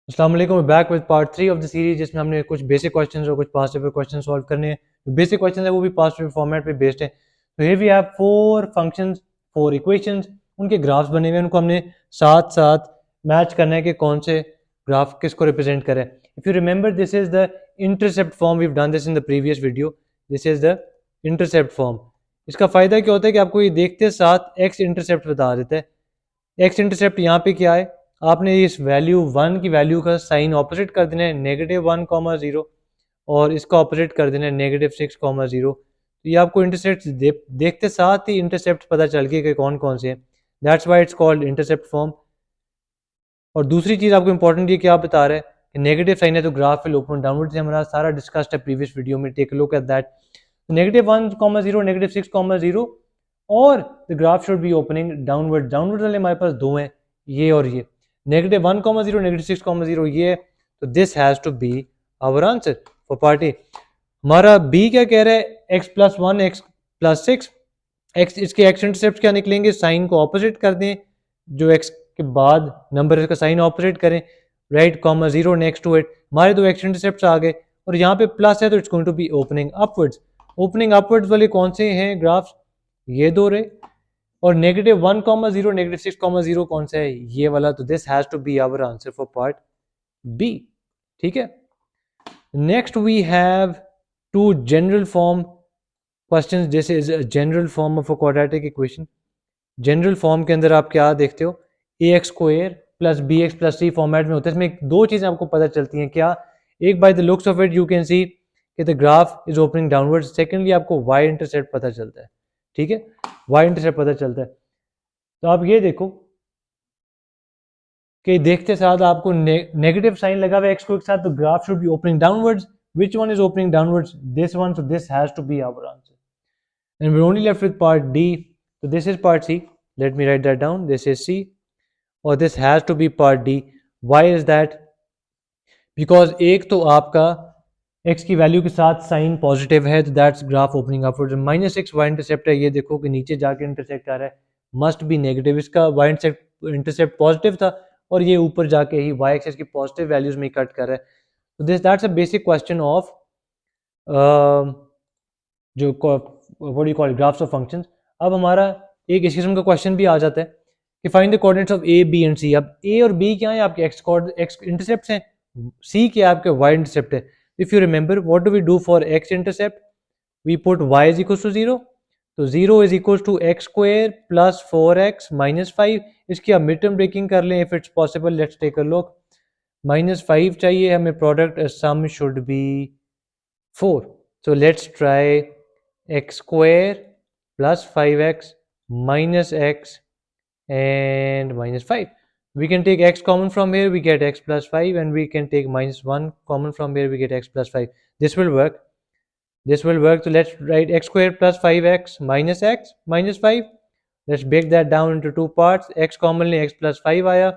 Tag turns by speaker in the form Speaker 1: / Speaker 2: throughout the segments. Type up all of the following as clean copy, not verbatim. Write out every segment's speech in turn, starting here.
Speaker 1: अस्सलाम वालेकुम, back with part 3 of the series जिसमें हमने कुछ बेसिक क्वेश्चंस और कुछ पास्ट पेपर क्वेश्चन सॉल्व करने हैं। जो बेसिक क्वेश्चन है वो भी पास्ट पेपर फॉर्मेट पे बेस्ड है। तो here we have four functions, four equations, उनके ग्राफ्स बने हुए हैं, उनको हमने साथ साथ मैच करना है कि कौन से ग्राफ किसको रिप्रेजेंट करे। If you remember, this is the intercept form, we have done this in the previous video. This is the intercept form. इसका फ़ायदा क्या होता है कि आपको ये देखते साथ एक्स इंटरसेप्ट बता देता है। एक्स इंटरसेप्ट यहाँ पे क्या है, आपने इस वैल्यू वन की वैल्यू का साइन ऑपोजिट कर देना है -1, 0, और इसका ऑपोजिट कर देना है -6, 0। तो ये आपको इंटरसेप्ट देखते साथ ही इंटरसेप्ट पता चल गया कि कौन कौन से हैं। That's why it's called intercept form. और दूसरी चीज़ आपको इंपॉर्टेंट ये क्या बता रहा है कि नेगेटिव साइन है तो ग्राफ विल ओपन डाउनवर्ड, से हमारा सारा डिस्कस्ड है प्रीवियस वीडियो में। Take a look at that. -1, 0, -6, 0, और the graph should be opening downward. Downward वाले हमारे पास दो हैं, ये और ये। -1, 0, -6, 0 ये है, तो this has to be our answer for part A. हमारा बी क्या कह रहा है, x+1, x+6, एक्स, इसके एक्स इंटरसेप्ट क्या निकलेंगे, साइन को ऑपोजिट कर दें, जो एक्स के बाद नंबर का साइन ऑपोजिट करें, right, comma 0 next to it. हमारे दो एक्स इंटरसेप्ट आ गए, और यहाँ पे प्लस है तो it's going to be opening upwards. Opening upwards वाले कौन से हैं ग्राफ्स, ये दो रहे। और -1, 0, -6, 0 कौन सा है, ये वाला। तो this has to be our answer for part B. ठीक है, next we have two general form questions. This is general form of a quadratic equation. General form के अंदर आप क्या देखते हो, ax² plus bx plus c format में होता है। इसमें दो चीज़ें आपको पता चलती हैं क्या, एक by the looks of it you can see कि the graph is opening downward. Secondly आपको y इंटरसेप्ट पता चलता है। ठीक है, y इंटरसेप्ट पता चलता है। तो आप ये देखो कि देखते साथ आपको नेगेटिव साइन लगा हुआ है x को एक साथ, तो graph should be opening downwards. Which one is opening downwards, this one, so this has to be our answer. And we're only left with part D. So this is part C. Let me write that down. This is C. Or this has to be part D. Why is that? Because एक तो आपका x की value के साथ sign positive है, तो that's graph opening upwards. -6 y intercept है, ये देखो कि नीचे जाके इंटरसेक्ट आ रहा है, मस्ट बी नेगेटिव। इसका y इंटरसेप्ट पॉजिटिव था, और ये ऊपर जाके ही y एक्सिस की पॉजिटिव वैल्यूज में कट कर रहा है। तो this that's a basic question of जो what do you call graphs of functions. अब हमारा एक इस किस्म का क्वेश्चन भी आ जाता है कि find the coordinates of A, B and C. अब ए और बी क्या है, आपके एक्स इंटरसेप्ट हैं, सी क्या है, आपके वाई इंटरसेप्ट है। If you remember, what do we do for x intercept, we put y is equal to 0। तो 0 is equal to x² plus 4x minus 5। इसकी आप मिड टर्म ब्रेकिंग कर लें if it's possible. Let's take a look. -5 चाहिए हमें, product sum should be 4। So let's try x² plus 5x minus x and -5. We can take x common from here, we get x plus 5, and we can take -1 common from here, we get x plus 5. This will work. This will work. So let's write x² plus 5x minus 5. Let's break that down into two parts. X commonly x plus 5 आया,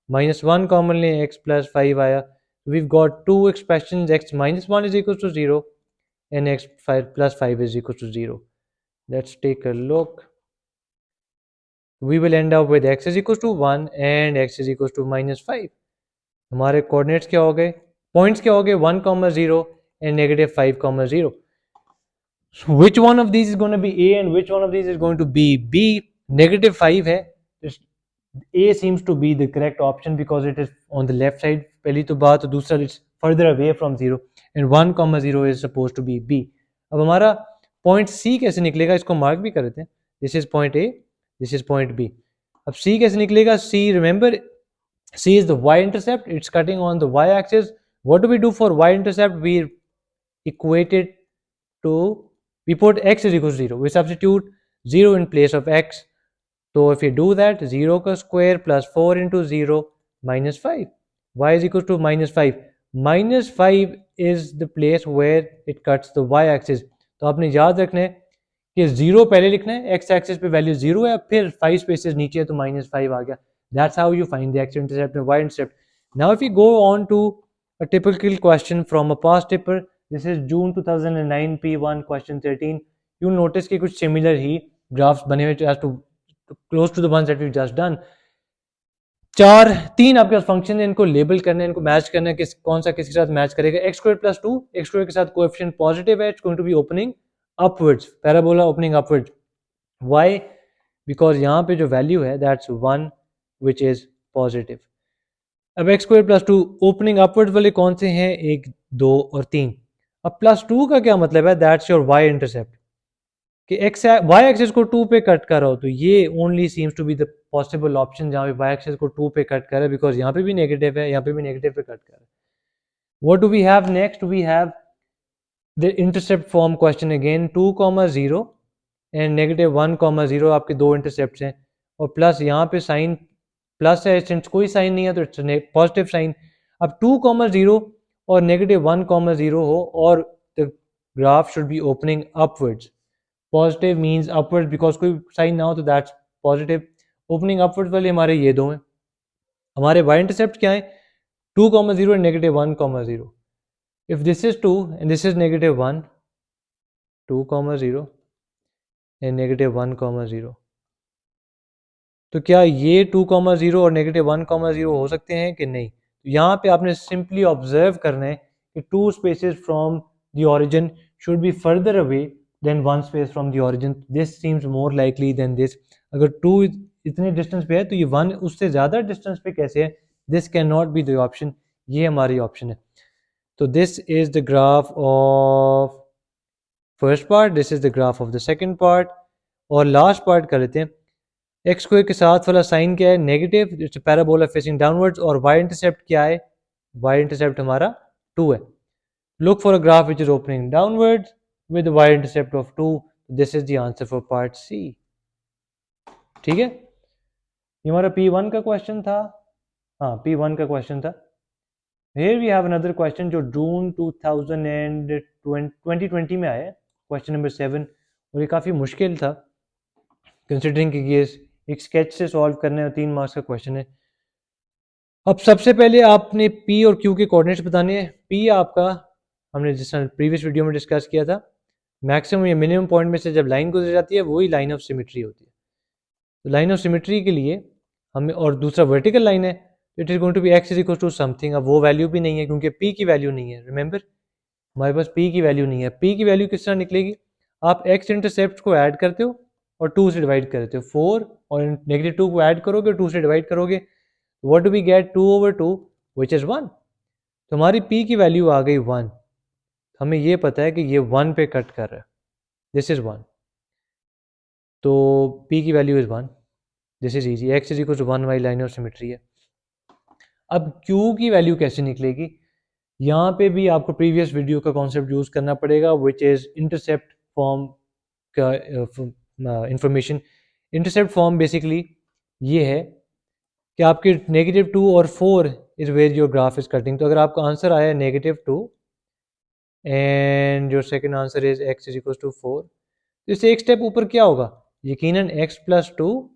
Speaker 1: -1 commonly x plus 5 आया. We've got two expressions, x minus 1 is equal to 0 and x plus 5 is equal to 0. Let's take a look. We will end up with x is equal to 1 and x is equal to -5. हमारे coordinates क्या हो गए, points क्या हो गए, 1, 0 and -5, 0. So which one of these is going to be A and which one of these is going to be B? -5 है, A seems to be the correct option because it is on the left side, पहली तो बात। दूसरा, it's further away from 0, and 1, 0 is supposed to be B. अब हमारा point C कैसे निकलेगा, इसको मार्क भी कर देते हैं। This is point A, this is point B। अब C कैसे निकलेगा, C, remember, C is the y intercept, it's cutting on the y axis. What do we do for y intercept? We equate it to, we put x is equal to 0, we substitute 0 in place of x. So if you do that, 0 का square plus 4 into 0 minus 5, y is equal to -5. -5 is the place where it cuts the y axis. तो आपने याद रखना है कि 0 पहले लिखना है, x axis पे वैल्यू 0 है, फिर 5 स्पेसेस नीचे है तो -5 आ गया। That's how you find the x intercept and y intercept. Now if you go on to a typical question from a past paper, this is June 2009 P1 question 13. You'll notice कि कुछ similar ही graphs बने हुए as to close to the ones that we've just done. तीन आपके पास function है, इनको label करना है, इनको मैच करना है, कौन सा किसके साथ मैच करेगा। X square plus 2, x square के साथ कोएफिशिएंट पॉजिटिव है, it's going to be opening upwards, parabola opening upwards. Why? Because यहाँ पे जो वैल्यू है दैट्स 1 विच इज पॉजिटिव। अब x square plus 2 opening upwards वाले कौन से हैं, 1 2 और 3। अब प्लस 2 का क्या मतलब है, दैट्स योर वाई इंटरसेप्ट, कि एक्स वाई एक्सिस को 2 पे कट कर रहा हो, तो ये only seems to be the possible option जहाँ पे वाई एक्सिस को 2 पे कट कर रहा है, बिकॉज यहाँ पे भी नेगेटिव है, यहाँ पे भी नेगेटिव पे कट कर रहा है। What do we have next? We have the intercept form question again, 2,0 and -1,0 आपके दो इंटरसेप्ट हैं, और प्लस यहाँ पे साइन प्लस है, सिंस कोई साइन नहीं है तो इट्स पॉजिटिव साइन। अब 2,0 और -1,0 हो और the graph should be opening upwards. Positive means upward, because कोई साइन ना हो तो दैट्स पॉजिटिव। ओपनिंग अपवर्ड वाले हमारे ये दो हैं। हमारे वाई इंटरसेप्ट क्या है, 2,0 and -1,0। If this is 2 and this is -1, 2,0 and -1,0, तो क्या ये 2,0 और -1,0 हो सकते हैं कि नहीं? तो यहाँ पे आपने सिंपली ऑब्जर्व करना है कि two spaces from the origin should be further away than one space from the origin. This seems more likely than this. अगर टू इतने डिस्टेंस पे है तो ये वन उससे ज़्यादा डिस्टेंस पे कैसे है? This can not be the option, ये हमारी ऑप्शन है। तो this is the graph of first part, this is the graph of the second part, और लास्ट पार्ट कर लेते हैं। एक्स स्क्वायर के साथ वाला साइन क्या है, negative, it's parabola facing downwards, और वाई इंटरसेप्ट क्या है, वाई इंटरसेप्ट हमारा 2 है। Look for a graph which is opening downwards with y intercept of 2, this is the answer for part C. ठीक है, ये हमारा P1 का क्वेश्चन था। हाँ, P1 का क्वेश्चन था। Here we have another question जो जून 2020 में आया है, क्वेश्चन नंबर 7, और ये काफ़ी मुश्किल था कंसिडरिंग कि ये एक स्केच से सॉल्व करने और 3 मार्क्स का क्वेश्चन है। अब सबसे पहले आपने P और Q के कोऑर्डिनेट्स बताने हैं। P आपका हमने जिस तरह प्रीवियस वीडियो में डिस्कस किया था, मैक्सिमम या मिनिमम पॉइंट में से जब लाइन गुजर जाती है वही लाइन ऑफ सिमेट्री होती है। तो लाइन ऑफ सिमेट्री के लिए हमें, और दूसरा वर्टिकल लाइन है, it is going to be x is equal to something. अब वो वैल्यू भी नहीं है क्योंकि P की वैल्यू नहीं है। रिमेंबर, हमारे पास P की वैल्यू नहीं है। P की वैल्यू किस तरह निकलेगी? आप एक्स इंटरसेप्ट को ऐड करते हो और 2 से डिवाइड करते हो, 4 और -2 को ऐड करोगे, 2 से डिवाइड करोगे, what do we get, 2/2 which is 1। तो हमारी P की वैल्यू आ गई 1। हमें ये पता है कि ये 1 पे कट कर रहा है, दिस इज़ 1, तो P की value is 1। This is easy, x is equal to 1 y line of symmetry है। अब Q की वैल्यू कैसे निकलेगी? यहाँ पे भी आपको प्रीवियस वीडियो का कॉन्सेप्ट यूज़ करना पड़ेगा, विच इज़ इंटरसेप्ट फॉर्म का इंफॉर्मेशन। इंटरसेप्ट फॉर्म बेसिकली ये है कि आपके -2 और 4 is where your graph is cutting. तो अगर आपका आंसर आया -2 and your second answer is x is equal to 4, तो इससे एक स्टेप ऊपर क्या होगा, यकीनन x + 2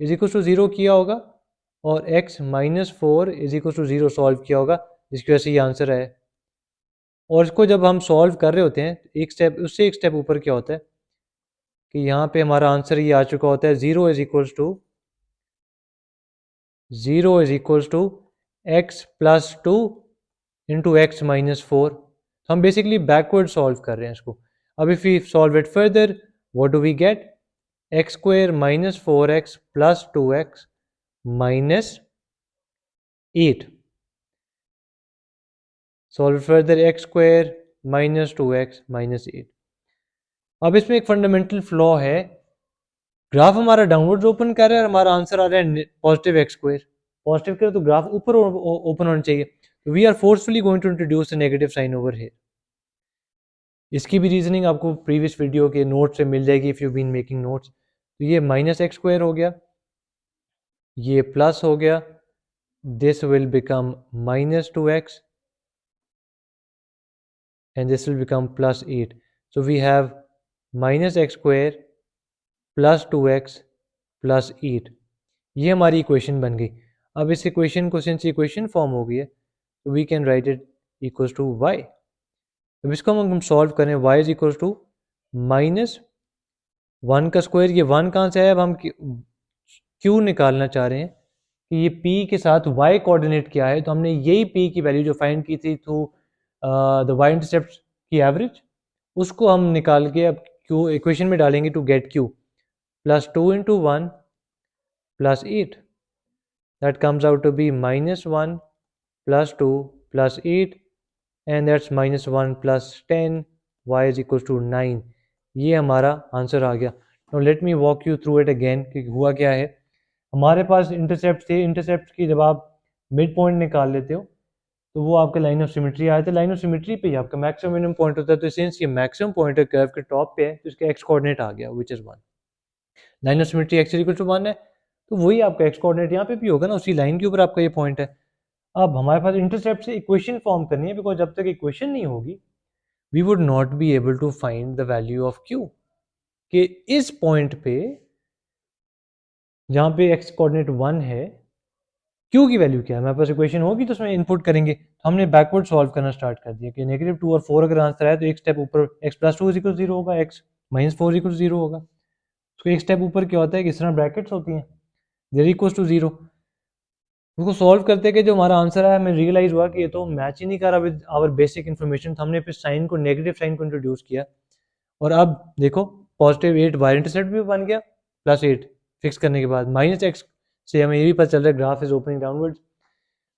Speaker 1: इज इक्वल टू 0 किया होगा और x - 4 is equal to 0 solve किया होगा, जिसकी वजह से ये आंसर है। और इसको जब हम सॉल्व कर रहे होते हैं, एक स्टेप उससे एक स्टेप ऊपर क्या होता है कि यहाँ पे हमारा आंसर ये आ चुका होता है, 0 is equals to x + 2 into x - 4। हम बेसिकली बैकवर्ड सॉल्व कर रहे हैं इसको। अब if we solve it further, what do we get, x² - 4x + 2x - 8। Solve further, x² - 2x - 8। अब इसमें एक फंडामेंटल फ्लॉ है, ग्राफ हमारा डाउनवर्ड्स ओपन कर रहा है और हमारा आंसर आ रहा है पॉजिटिव x²। पॉजिटिव करे तो ग्राफ ऊपर ओपन होना चाहिए। We are forcefully going to introduce a negative sign over here. इसकी भी रीजनिंग आपको प्रीवियस वीडियो के नोट से मिल जाएगी if you been making notes. तो ये -x² हो गया, ये प्लस हो गया, this will become -2x and this will become +8. So we have -x² + 2x + 8। ये हमारी इक्वेशन बन गई। अब इस इक्वेशन को, सिंस इक्वेशन फॉर्म हो गई है, तो we can write it equals to y। अब इसको हम सॉल्व करें, y इज इक्वल्स टू -1 का स्क्वायर, ये 1 कहाँ से आया, अब हम q निकालना चाह रहे हैं कि ये p के साथ y कोऑर्डिनेट क्या है, तो हमने यही p की वैल्यू जो फाइंड की थी थ्रू द y इंटरसेप्ट की एवरेज, उसको हम निकाल के अब q इक्वेशन में डालेंगे to get q plus 2 into 1 plus 8, that comes out to be -1 plus 2 plus 8 and that's -1 plus 10, y is equal to 9। ये हमारा आंसर आ गया। Now let me walk you through it again कि हुआ क्या है। हमारे पास इंटरसेप्ट थे, इंटरसेप्ट की जब आप मिड पॉइंट निकाल लेते हो तो वो आपके लाइन ऑफ सिमेट्री आए थे, लाइन ऑफ सिमेट्री पे ही आपका मैक्सिमम मिनिमम पॉइंट होता है, तो सिंस ये मैक्सिमम पॉइंट है कर्व के टॉप पे है तो इसका एक्स कोऑर्डिनेट आ गया which is 1। Line of symmetry x equal to 1 है तो वही आपका एक्स कोऑर्डिनेट यहाँ पे भी होगा ना, उसी लाइन के ऊपर आपका ये पॉइंट है। अब हमारे पास इंटरसेप्ट से इक्वेशन फॉर्म करनी है, बिकॉज जब तक इक्वेशन नहीं होगी we would not be able to find the value of Q, कि इस पॉइंट पे जहाँ पे एक्स कोऑर्डिनेट 1 है क्यू की वैल्यू क्या है। हमारे पास इक्वेशन होगी तो उसमें इनपुट करेंगे, तो हमने बैकवर्ड सॉल्व करना स्टार्ट कर दिया कि -2 और 4 अगर आंसर आए तो एक स्टेप ऊपर x प्लस 2 इक्वल 0 होगा, x माइनस 4 इक्वल 0 होगा। तो एक स्टेप ऊपर क्या होता है कि इस तरह ब्रैकेट्स होती हैं, देयर इक्वल्स टू 0। उसको सॉल्व करते के जो हमारा आंसर आया हमें रियलाइज हुआ कि ये तो मैच ही नहीं कर रहा विद आवर बेसिक इन्फॉर्मेशन, तो हमने फिर साइन को, नेगेटिव साइन को इंट्रोड्यूस किया। और अब देखो पॉजिटिव 8 वाई इंटरसेप्ट भी बन गया, प्लस 8 फिक्स करने के बाद -x से हमें ये भी पता चल रहा है ग्राफ इज ओपनिंग डाउनवर्ड्स।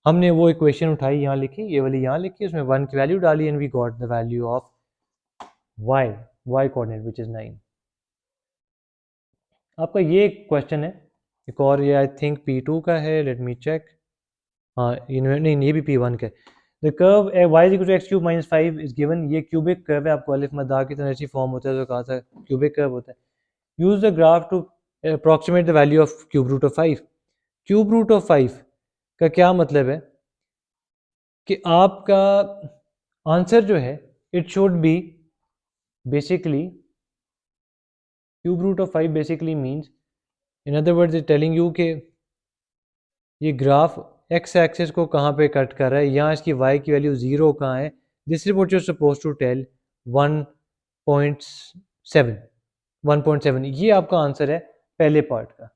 Speaker 1: हमने वो इक्वेशन उठाई, यहाँ लिखी, ये वाली यहाँ लिखी, उसमें 1 की वैल्यू डाली and we got the value of y coordinate which is 9। आपका ये क्वेश्चन है एक और, ये आई थिंक P2 का है, लेट मी चेक। हाँ नहीं, ये भी P1 का है। The curve y is equal to x³ - 5 is given. ये क्यूबिक कर्व है, आपको अलिफ मद्दा की तरह ऐसी फॉर्म होता है तो कहा था क्यूबिक कर्व होता है। Use the graph to approximate the value of cube root of 5। Cube root of 5 का क्या मतलब है कि आपका आंसर जो है it should be basically cube root of 5 basically means, in other words is telling you के ये ग्राफ एक्स एक्सिस को कहाँ पे कट कर रहा है, यहाँ इसकी y की वैल्यू 0 कहाँ है, this is what you are suppose to tell 1.7 1.7। ये आपका आंसर है पहले पार्ट का।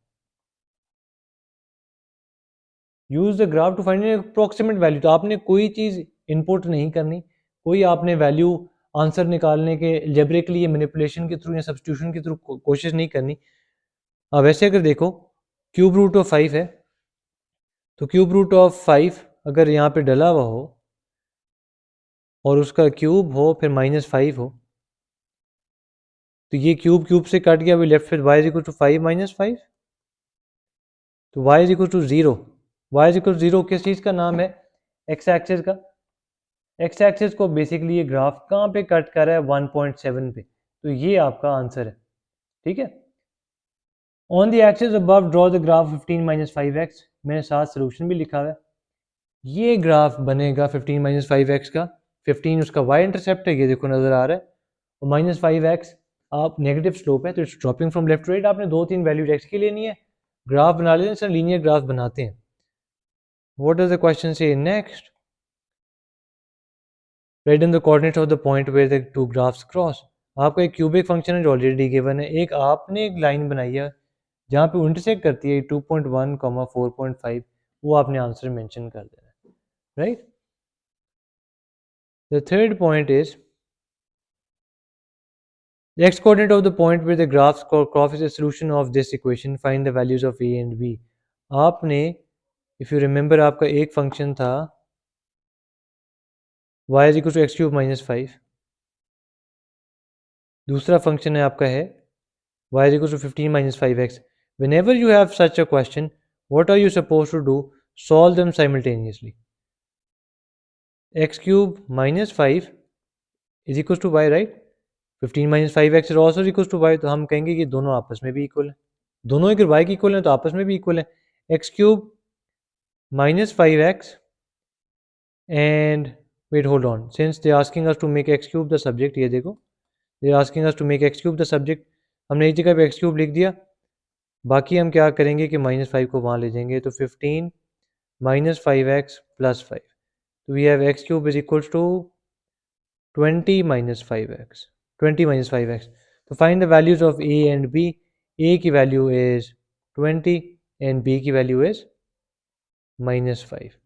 Speaker 1: Use the graph to find approximate value, तो आपने कोई चीज़ इनपुट नहीं करनी, कोई आपने वैल्यू आंसर निकालने के अलजेब्रिकली या मैनिपुलेशन के थ्रू या सब्स्टिट्यूशन के थ्रू कोशिश नहीं करनी। अब वैसे अगर देखो क्यूब रूट ऑफ 5 है तो क्यूब रूट ऑफ 5 अगर यहाँ पे डला हुआ हो और उसका क्यूब हो फिर -5 हो तो ये क्यूब क्यूब से कट गया, अभी लेफ्ट फिर y इज इक्वल टू 5 - 5, तो y is equal to 0। y is equal to 0 किस चीज़ का नाम है, एक्स एक्सिस का। एक्स एक्सिस को बेसिकली ये ग्राफ कहाँ पे कट कर रहा है 1.7 पे, तो ये आपका आंसर है। ठीक है, on the axis above draw the graph 15 - 5x, मैंने साथ सोल्यूशन भी लिखा हुआ है। ये ग्राफ बनेगा 15 - 5x का, 15 उसका y इंटरसेप्ट है, ये देखो नजर आ रहा है, और -5x आप नेगेटिव स्लोप है तो it's dropping from left to right. आपने 2-3 वैल्यू x की लेनी है, ग्राफ बना लेते हैं, सर लीनियर ग्राफ बनाते हैं। व्हाट डज द क्वेश्चन से next, write in the coordinates of the point where the two graphs cross. आपका एक क्यूबिक फंक्शन है जो ऑलरेडी गिवन है, एक आपने एक लाइन बनाई है जहाँ पे इंटरसेक्ट करती है 2.1, 4.5, वो आपने आंसर मेंशन कर देना है, right. The third point is the x coordinate of the point where the graphs cross is a solution of this equation, find the values of a and b। आपने if you remember आपका एक function था y is equal to x³ - 5, दूसरा function है आपका है y is equal to 15 - 5x। whenever you have such a question, what are you supposed to do, solve them simultaneously। x³ - 5 is equal to y, right। 15 - 5x is also equal to y, तो हम कहेंगे कि दोनों आपस में भी equal है, दोनों अगर y की इक्वल है तो आपस में भी इक्वल है। x³ - 5x and wait hold on, since they asking us to make x³ the subject, ये देखो they are asking us to make x³ the subject, हमने एक जगह पे x³ लिख दिया, बाकी हम क्या करेंगे कि -5 को वहाँ ले जाएंगे, तो 15 - 5x + 5, तो we have x³ is equals to 20 - 5x, 20 - 5x। तो find the values of a and b। a की वैल्यू is 20 and b की वैल्यू is -5।